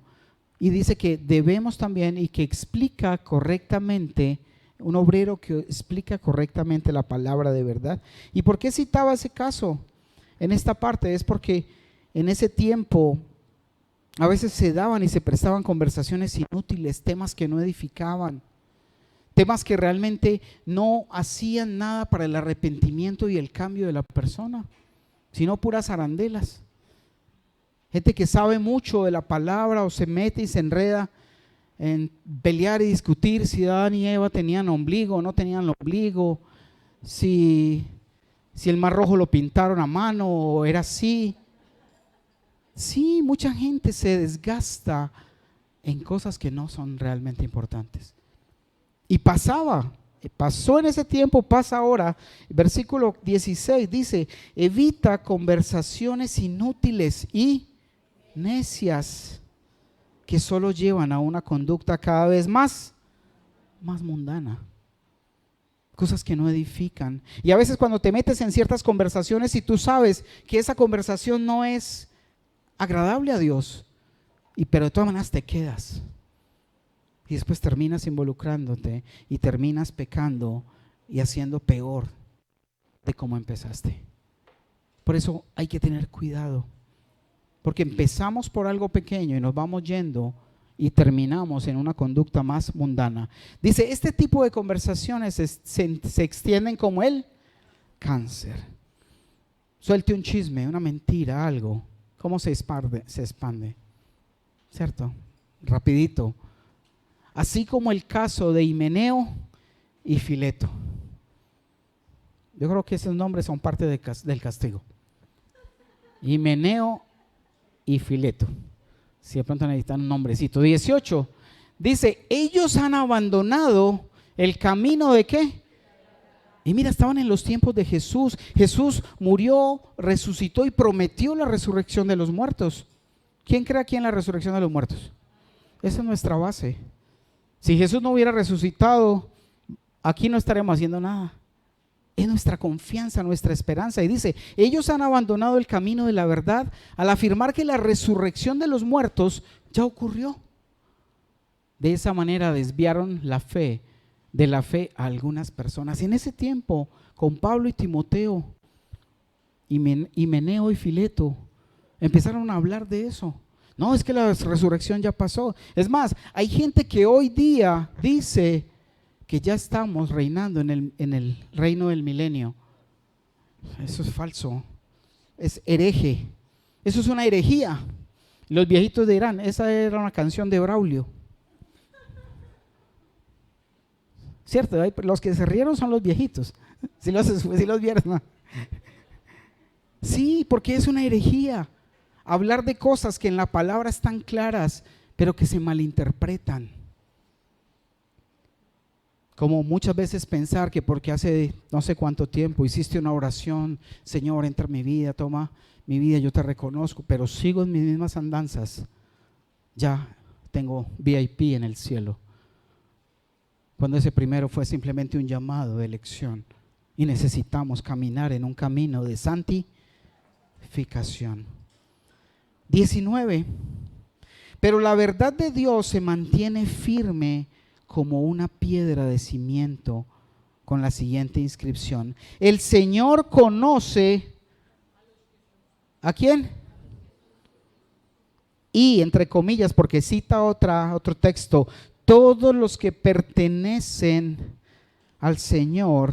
Y dice que debemos también, y que explica correctamente, un obrero que explica correctamente la palabra de verdad. ¿Y por qué citaba ese caso en esta parte? Es porque en ese tiempo a veces se daban y se prestaban conversaciones inútiles, temas que no edificaban, temas que realmente no hacían nada para el arrepentimiento y el cambio de la persona, sino puras arandelas. Gente que sabe mucho de la palabra o se mete y se enreda en pelear y discutir si Adán y Eva tenían ombligo o no tenían ombligo, si el mar rojo lo pintaron a mano o era así. Sí, mucha gente se desgasta en cosas que no son realmente importantes. Y pasó en ese tiempo, pasa ahora. Versículo 16 dice: evita conversaciones inútiles y necias que solo llevan a una conducta cada vez más mundana. Cosas que no edifican. Y a veces cuando te metes en ciertas conversaciones y tú sabes que esa conversación no es agradable a Dios, pero de todas maneras te quedas. Y después terminas involucrándote y terminas pecando y haciendo peor de cómo empezaste. Por eso hay que tener cuidado, porque empezamos por algo pequeño y nos vamos yendo y terminamos en una conducta más mundana. Dice, este tipo de conversaciones se extienden como el cáncer. Suelte un chisme, una mentira, algo. ¿Cómo se expande? ¿Cierto? Rapidito. Así como el caso de Himeneo y Fileto. Yo creo que esos nombres son parte del castigo. Himeneo y Fileto. Si de pronto necesitan un nombrecito. 18. Dice, ellos han abandonado el camino de ¿qué? Y mira, estaban en los tiempos de Jesús. Jesús murió, resucitó y prometió la resurrección de los muertos. ¿Quién cree aquí en la resurrección de los muertos? Esa es nuestra base. Si Jesús no hubiera resucitado, aquí no estaremos haciendo nada. Es nuestra confianza, nuestra esperanza. Y dice, ellos han abandonado el camino de la verdad al afirmar que la resurrección de los muertos ya ocurrió. De esa manera desviaron de la fe a algunas personas. Y en ese tiempo, con Pablo y Timoteo, Himeneo y Fileto, empezaron a hablar de eso. No, es que la resurrección ya pasó. Es más, hay gente que hoy día dice que ya estamos reinando en el reino del milenio. Eso es falso, es hereje. Eso es una herejía. Los viejitos dirán, esa era una canción de Braulio. Cierto, los que se rieron son los viejitos. Si los vieron, no. Sí, porque es una herejía. Hablar de cosas que en la palabra están claras, pero que se malinterpretan. Como muchas veces pensar que porque hace no sé cuánto tiempo hiciste una oración, Señor, entra en mi vida, toma mi vida, yo te reconozco, pero sigo en mis mismas andanzas, ya tengo VIP en el cielo. Cuando ese primero fue simplemente un llamado de elección y necesitamos caminar en un camino de santificación. 19. Pero la verdad de Dios se mantiene firme como una piedra de cimiento, con la siguiente inscripción: el Señor conoce ¿a quién? y entre comillas, porque cita otro texto, todos los que pertenecen al Señor,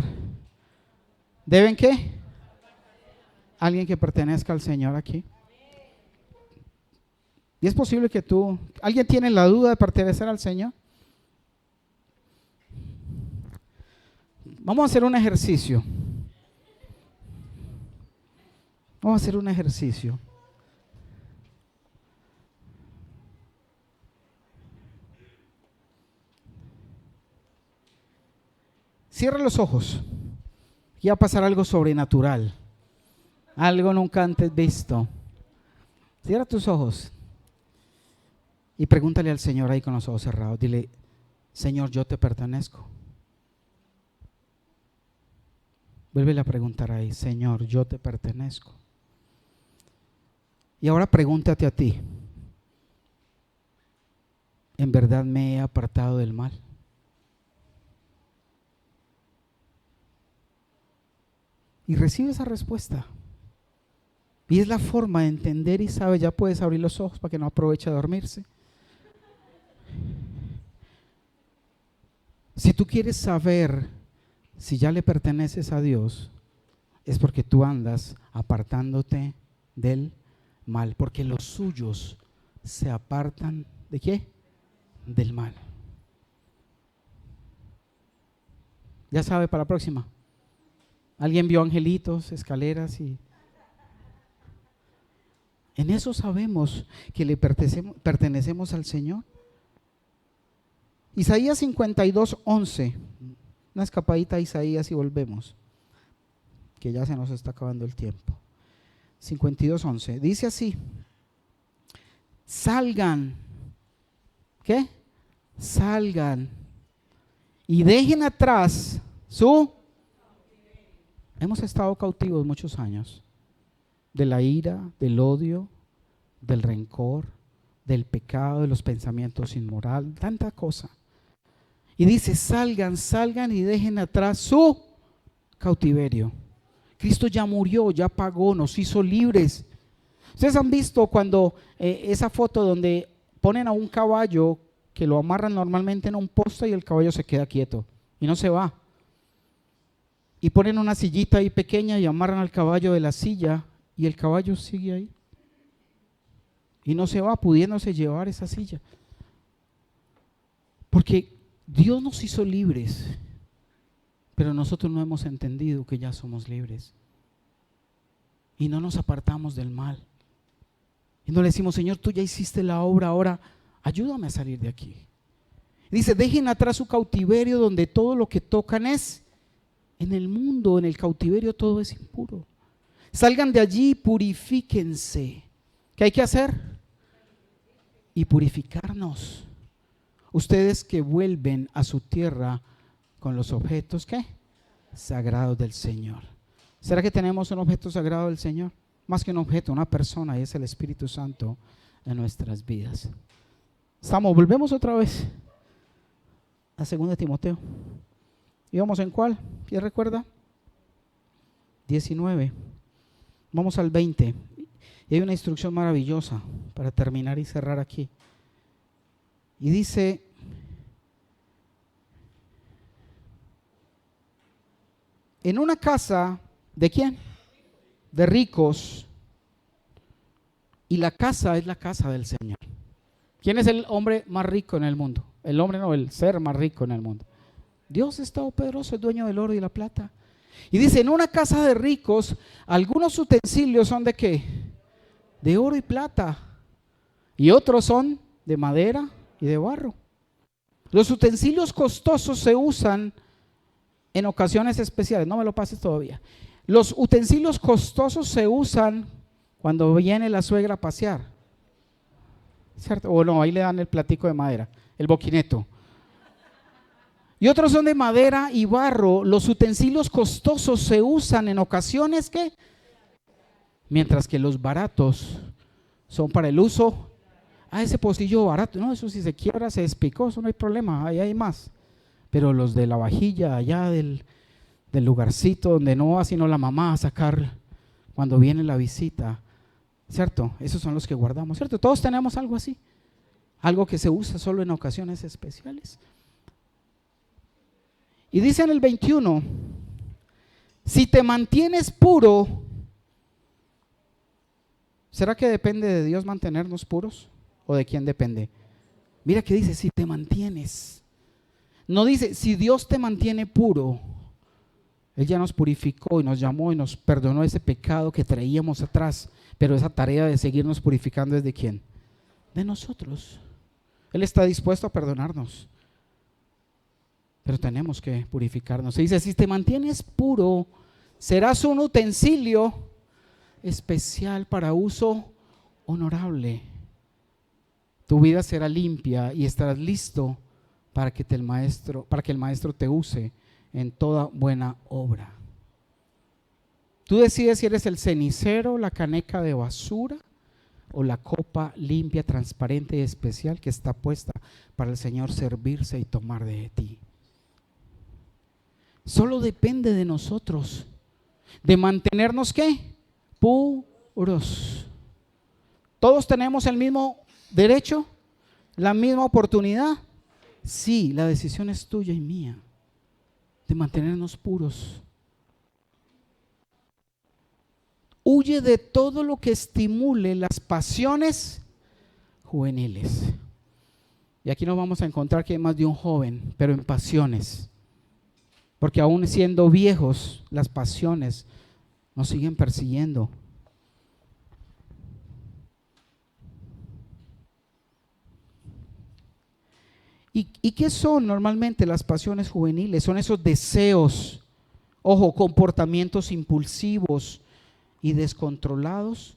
¿deben qué? ¿Alguien que pertenezca al Señor aquí? Y es posible que ¿alguien tiene la duda de pertenecer al Señor? Vamos a hacer un ejercicio. Vamos a hacer un ejercicio. Cierra los ojos y va a pasar algo sobrenatural, algo nunca antes visto. Cierra tus ojos y pregúntale al Señor ahí con los ojos cerrados. Dile: Señor, yo te pertenezco. Vuélvele a preguntar ahí: Señor, yo te pertenezco. Y ahora pregúntate a ti: ¿en verdad me he apartado del mal? Y recibe esa respuesta. Y es la forma de entender y sabe. Ya puedes abrir los ojos para que no aproveche a dormirse. Si tú quieres saber si ya le perteneces a Dios, es porque tú andas apartándote del mal, porque los suyos se apartan ¿de qué? Del mal. Ya sabe para la próxima. ¿Alguien vio angelitos, escaleras? Y en eso sabemos que le pertenecemos al Señor. Isaías 52:11. Una escapadita a Isaías y volvemos, que ya se nos está acabando el tiempo. 52:11. Dice así: salgan. ¿Qué? Salgan y dejen atrás su... Hemos estado cautivos muchos años de la ira, del odio, del rencor, del pecado, de los pensamientos inmorales, tanta cosa. Y dice: salgan, salgan y dejen atrás su cautiverio. Cristo ya murió, ya pagó, nos hizo libres. Ustedes han visto cuando esa foto donde ponen a un caballo que lo amarran normalmente en un poste y el caballo se queda quieto y no se va. Y ponen una sillita ahí pequeña y amarran al caballo de la silla y el caballo sigue ahí. Y no se va, pudiéndose llevar esa silla. Porque Dios nos hizo libres, pero nosotros no hemos entendido que ya somos libres. Y no nos apartamos del mal. Y no le decimos: Señor, tú ya hiciste la obra, ahora ayúdame a salir de aquí. Dice: dejen atrás su cautiverio, donde todo lo que tocan es... En el mundo, en el cautiverio, todo es impuro. Salgan de allí y purifíquense. ¿Qué hay que hacer? Y purificarnos. Ustedes que vuelven a su tierra con los objetos, ¿qué? Sagrados del Señor. ¿Será que tenemos un objeto sagrado del Señor? Más que un objeto, una persona, y es el Espíritu Santo en nuestras vidas. Volvemos otra vez a 2 Timoteo. ¿Íbamos en cuál? ¿Quién recuerda? 19. Vamos al 20. Y hay una instrucción maravillosa para terminar y cerrar aquí. Y dice: en una casa, ¿de quién? De ricos. Y la casa es la casa del Señor. ¿Quién es el hombre más rico en el mundo? El hombre no, el ser más rico en el mundo. Dios es todopoderoso, es dueño del oro y la plata. Y dice: en una casa de ricos, algunos utensilios son ¿de qué? De oro y plata. Y otros son de madera y de barro. Los utensilios costosos se usan en ocasiones especiales. No me lo pases todavía. Los utensilios costosos se usan cuando viene la suegra a pasear, ¿cierto? O no, ahí le dan el platico de madera, el boquineto. Y otros son de madera y barro. Los utensilios costosos se usan en ocasiones que, mientras que los baratos son para el uso. Ese pocillo barato, no, eso si se quiebra, se despicó, eso no hay problema, ahí hay más. Pero los de la vajilla allá del lugarcito donde no va sino la mamá a sacar cuando viene la visita, ¿cierto? Esos son los que guardamos, ¿cierto? Todos tenemos algo así, algo que se usa solo en ocasiones especiales. Y dice en el 21, si te mantienes puro, ¿será que depende de Dios mantenernos puros? ¿O de quién depende? Mira que dice, si te mantienes. No dice, si Dios te mantiene puro. Él ya nos purificó y nos llamó y nos perdonó ese pecado que traíamos atrás. Pero esa tarea de seguirnos purificando es de quién? De nosotros. Él está dispuesto a perdonarnos. Pero tenemos que purificarnos. Se dice, si te mantienes puro, serás un utensilio especial para uso honorable. Tu vida será limpia y estarás listo para que el maestro te use en toda buena obra. Tú decides si eres el cenicero, la caneca de basura o la copa limpia, transparente y especial que está puesta para el Señor servirse y tomar de ti. Solo depende de nosotros, de mantenernos ¿qué? Puros. ¿Todos tenemos el mismo derecho? ¿La misma oportunidad? Sí, la decisión es tuya y mía, de mantenernos puros. Huye de todo lo que estimule las pasiones juveniles. Y aquí nos vamos a encontrar que hay más de un joven, pero en pasiones. Porque aún siendo viejos, las pasiones nos siguen persiguiendo. ¿Y qué son normalmente las pasiones juveniles? Son esos deseos, ojo, comportamientos impulsivos y descontrolados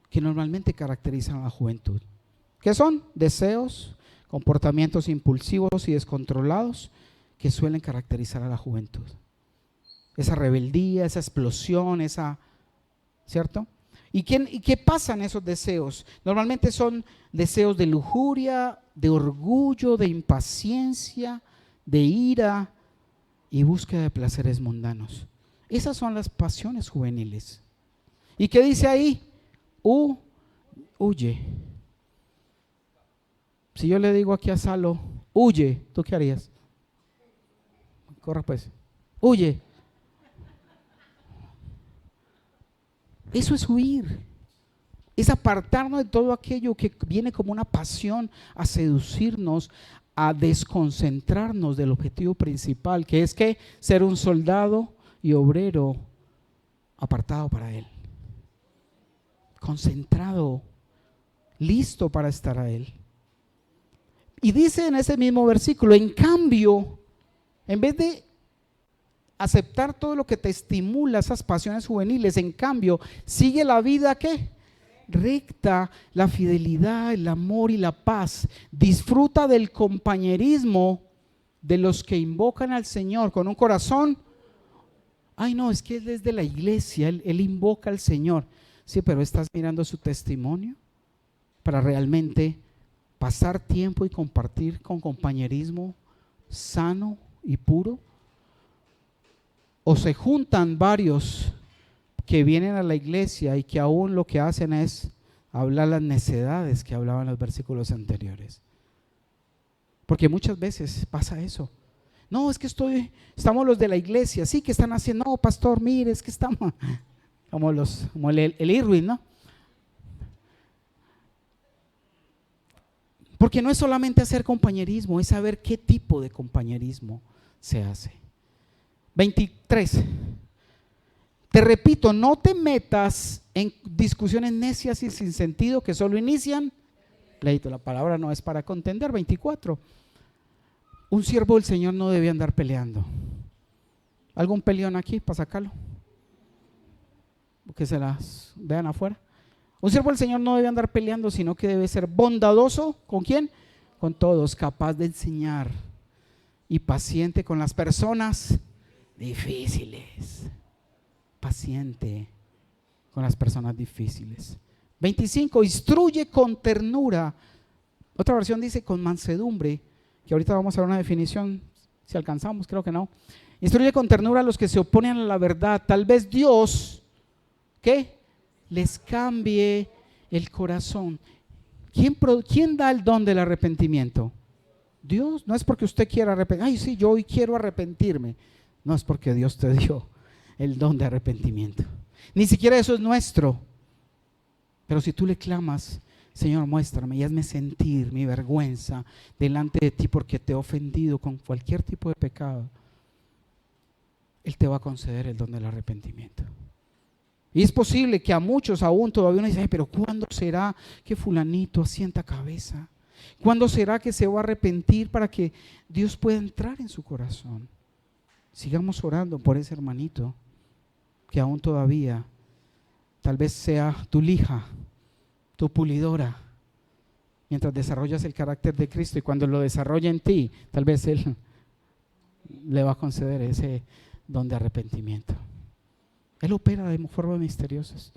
que normalmente caracterizan a la juventud. ¿Qué son? Deseos, comportamientos impulsivos y descontrolados que suelen caracterizar a la juventud. Esa rebeldía, esa explosión, ¿cierto? ¿Y qué pasa en esos deseos? Normalmente son deseos de lujuria, de orgullo, de impaciencia, de ira y búsqueda de placeres mundanos. Esas son las pasiones juveniles. ¿Y qué dice ahí? Huye. Si yo le digo aquí a Salo, huye, ¿tú qué harías? Corra pues, huye. Eso es huir, es apartarnos de todo aquello que viene como una pasión a seducirnos, a desconcentrarnos del objetivo principal, que es que ser un soldado y obrero apartado para Él, concentrado, listo para estar a Él. Y dice en ese mismo versículo, en cambio, en vez de aceptar todo lo que te estimula esas pasiones juveniles, en cambio, sigue la vida ¿qué? Recta, la fidelidad, el amor y la paz. Disfruta del compañerismo de los que invocan al Señor con un corazón. Ay no, es que él es de la iglesia, él invoca al Señor. Sí, pero ¿estás mirando su testimonio para realmente pasar tiempo y compartir con compañerismo sano y puro? O se juntan varios que vienen a la iglesia y que aún lo que hacen es hablar las necedades que hablaban los versículos anteriores. Porque muchas veces pasa eso. No, es que estamos los de la iglesia, sí que están haciendo, no, pastor, mire, es que estamos como el Irwin, ¿no? Porque no es solamente hacer compañerismo, es saber qué tipo de compañerismo se hace. 23. Te repito, no te metas en discusiones necias y sin sentido que solo inician pleito. La palabra no es para contender. 24. Un siervo del Señor no debe andar peleando. ¿Algún peleón aquí para sacarlo? Que se las vean afuera. Un siervo del Señor no debe andar peleando, sino que debe ser bondadoso. ¿Con quién? Con todos, capaz de enseñar y paciente con las personas difíciles. Paciente con las personas difíciles. 25. Instruye con ternura. Otra versión dice con mansedumbre, que ahorita vamos a ver una definición, si alcanzamos, creo que no. Instruye con ternura a los que se oponen a la verdad. Tal vez Dios, ¿qué? Les cambie el corazón. ¿Quién da el don del arrepentimiento? Dios. No es porque usted quiera arrepentirse. Ay, sí, yo hoy quiero arrepentirme. No, es porque Dios te dio el don de arrepentimiento. Ni siquiera eso es nuestro. Pero si tú le clamas, Señor, muéstrame y hazme sentir mi vergüenza delante de ti porque te he ofendido con cualquier tipo de pecado, Él te va a conceder el don del arrepentimiento. Y es posible que a muchos aún todavía uno dice, ay, pero ¿cuándo será que fulanito asienta cabeza? ¿Cuándo será que se va a arrepentir para que Dios pueda entrar en su corazón? Sigamos orando por ese hermanito que aún todavía tal vez sea tu lija, tu pulidora, mientras desarrollas el carácter de Cristo, y cuando lo desarrolla en ti, tal vez Él le va a conceder ese don de arrepentimiento. Él opera de formas misteriosas.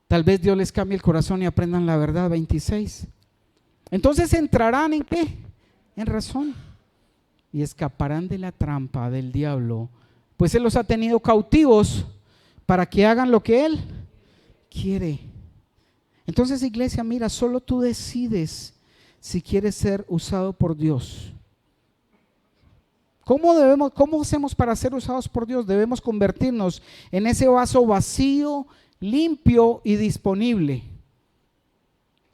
Tal vez Dios les cambie el corazón y aprendan la verdad. 26. Entonces entrarán ¿en qué? En razón. Y escaparán de la trampa del diablo, pues Él los ha tenido cautivos para que hagan lo que Él quiere. Entonces, iglesia, mira, solo tú decides si quieres ser usado por Dios. ¿Cómo hacemos para ser usados por Dios? Debemos convertirnos en ese vaso vacío, limpio y disponible.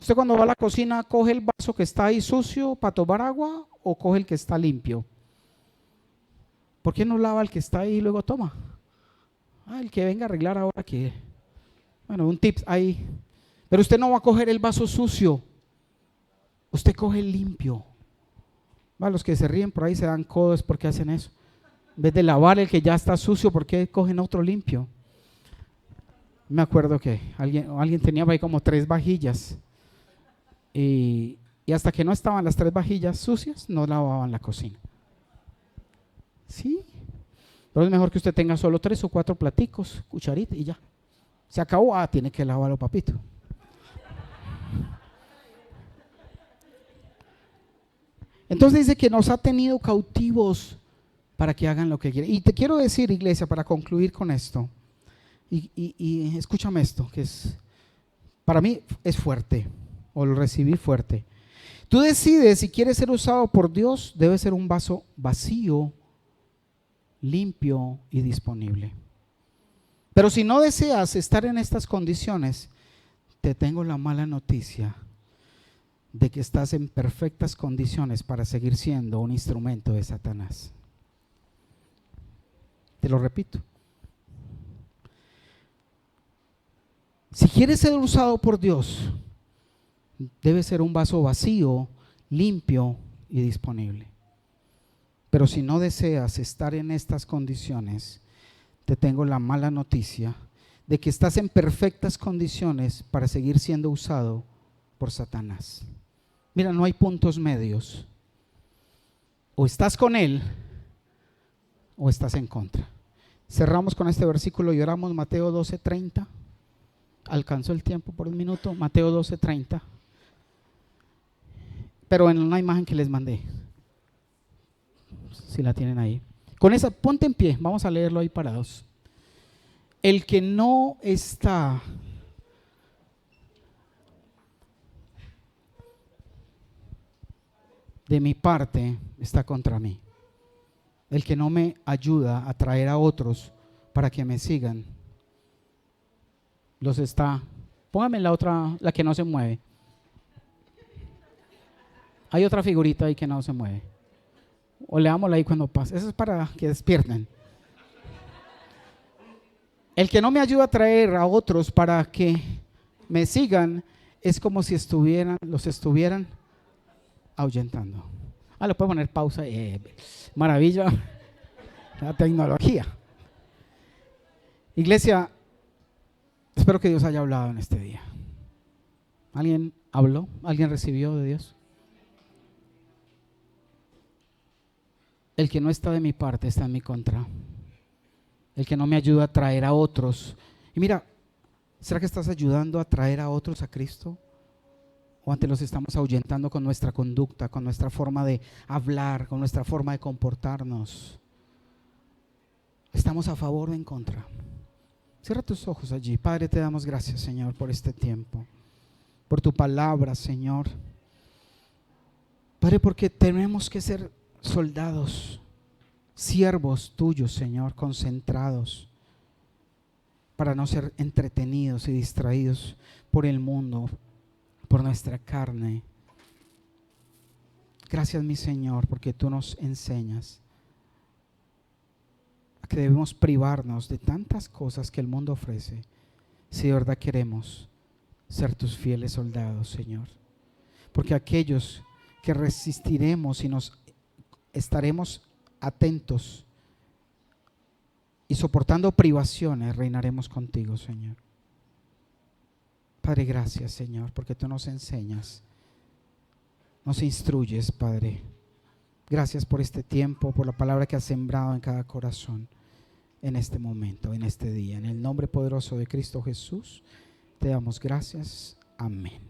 Usted cuando va a la cocina, ¿coge el vaso que está ahí sucio para tomar agua o coge el que está limpio? ¿Por qué no lava el que está ahí y luego toma? El que venga a arreglar ahora que... Bueno, un tip ahí. Pero usted no va a coger el vaso sucio. Usted coge el limpio. Los que se ríen por ahí se dan codos porque hacen eso. En vez de lavar el que ya está sucio, ¿por qué cogen otro limpio? Me acuerdo que alguien tenía ahí como 3 vajillas. Y hasta que no estaban las 3 vajillas sucias, no lavaban la cocina. Sí. Pero es mejor que usted tenga solo 3 o 4 platicos, cucharita y ya. Se acabó, tiene que lavarlo, papito. Entonces dice que nos ha tenido cautivos para que hagan lo que quieren. Y te quiero decir, iglesia, para concluir con esto, y escúchame esto, que para mí es fuerte, o lo recibí fuerte. Tú decides si quieres ser usado por Dios, debe ser un vaso vacío, limpio y disponible. Pero si no deseas estar en estas condiciones, te tengo la mala noticia de que estás en perfectas condiciones para seguir siendo un instrumento de Satanás. Te lo repito. Si quieres ser usado por Dios, debe ser un vaso vacío, limpio y disponible. Pero si no deseas estar en estas condiciones, te tengo la mala noticia de que estás en perfectas condiciones para seguir siendo usado por Satanás. Mira, no hay puntos medios. O estás con Él o estás en contra. Cerramos con este versículo y oramos. Mateo 12:30. Alcanzó el tiempo por un minuto. Mateo 12:30. Pero en una imagen que les mandé, si la tienen ahí. Con esa, ponte en pie, vamos a leerlo ahí parados. El que no está de mi parte está contra mí. El que no me ayuda a traer a otros para que me sigan, los está. Póngame la otra, la que no se mueve. Hay otra figurita ahí que no se mueve. O leámosla ahí cuando pase. Eso es para que despierten. El que no me ayuda a traer a otros para que me sigan es como si los estuvieran ahuyentando. Le puedo poner pausa. Maravilla la tecnología. Iglesia, espero que Dios haya hablado en este día. ¿Alguien habló? ¿Alguien recibió de Dios? El que no está de mi parte está en mi contra. El que no me ayuda a traer a otros. Y mira, ¿será que estás ayudando a traer a otros a Cristo? ¿O antes los estamos ahuyentando con nuestra conducta, con nuestra forma de hablar, con nuestra forma de comportarnos? ¿Estamos a favor o en contra? Cierra tus ojos allí. Padre, te damos gracias, Señor, por este tiempo, por tu palabra, Señor. Padre, porque tenemos que ser soldados, siervos tuyos, Señor, concentrados, para no ser entretenidos y distraídos por el mundo, por nuestra carne. Gracias, mi Señor, porque tú nos enseñas a que debemos privarnos de tantas cosas que el mundo ofrece, si de verdad queremos ser tus fieles soldados, Señor. Porque aquellos que resistiremos y nos estaremos atentos y soportando privaciones, reinaremos contigo, Señor. Padre, gracias, Señor, porque tú nos enseñas, nos instruyes, Padre. Gracias por este tiempo, por la palabra que has sembrado en cada corazón en este momento, en este día. En el nombre poderoso de Cristo Jesús, te damos gracias. Amén.